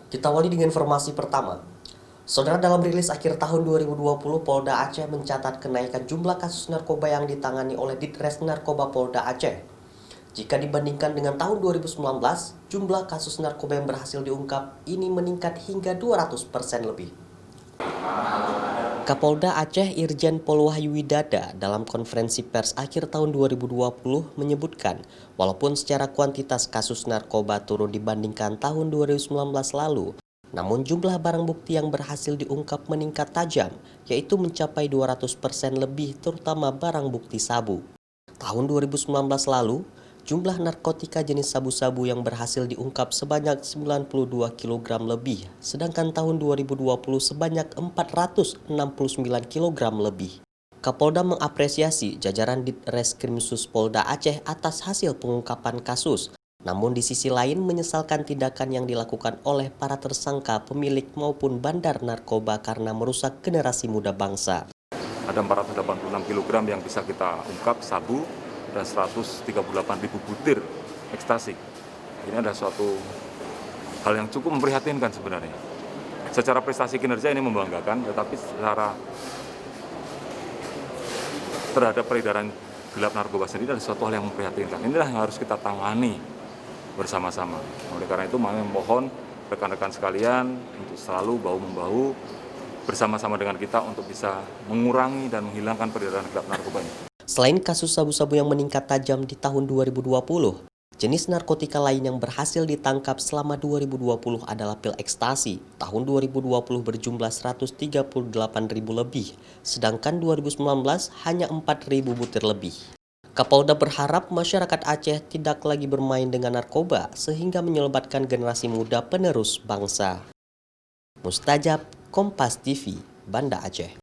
Kita awali dengan informasi pertama. Saudara, dalam rilis akhir tahun 2020, Polda Aceh mencatat kenaikan jumlah kasus narkoba yang ditangani oleh Ditres Narkoba Polda Aceh. Jika dibandingkan dengan tahun 2019, jumlah kasus narkoba yang berhasil diungkap ini meningkat hingga 200% lebih. Kapolda Aceh Irjen Pol Wahyu Widada dalam konferensi pers akhir tahun 2020 menyebutkan, walaupun secara kuantitas kasus narkoba turun dibandingkan tahun 2019 lalu, namun jumlah barang bukti yang berhasil diungkap meningkat tajam, yaitu mencapai 200% lebih, terutama barang bukti sabu. Tahun 2019 lalu, jumlah narkotika jenis sabu-sabu yang berhasil diungkap sebanyak 92 kg lebih, sedangkan tahun 2020 sebanyak 469 kg lebih. Kapolda mengapresiasi jajaran Ditreskrimsus Polda Aceh atas hasil pengungkapan kasus. Namun di sisi lain menyesalkan tindakan yang dilakukan oleh para tersangka pemilik maupun bandar narkoba karena merusak generasi muda bangsa. Ada 486 kg yang bisa kita ungkap sabu dan 138.000 butir ekstasi. Ini adalah suatu hal yang cukup memprihatinkan sebenarnya. Secara prestasi kinerja ini membanggakan, tetapi secara terhadap peredaran gelap narkoba sendiri adalah suatu hal yang memprihatinkan. Inilah yang harus kita tangani bersama-sama. Oleh karena itu, mohon rekan-rekan sekalian untuk selalu bahu-membahu bersama-sama dengan kita untuk bisa mengurangi dan menghilangkan peredaran gelap narkoba ini. Selain kasus sabu-sabu yang meningkat tajam di tahun 2020, jenis narkotika lain yang berhasil ditangkap selama 2020 adalah pil ekstasi. Tahun 2020 berjumlah 138.000 lebih, sedangkan 2019 hanya 4.000 butir lebih. Kapolda berharap masyarakat Aceh tidak lagi bermain dengan narkoba sehingga menyelamatkan generasi muda penerus bangsa. Mustajab, Kompas TV, Banda Aceh.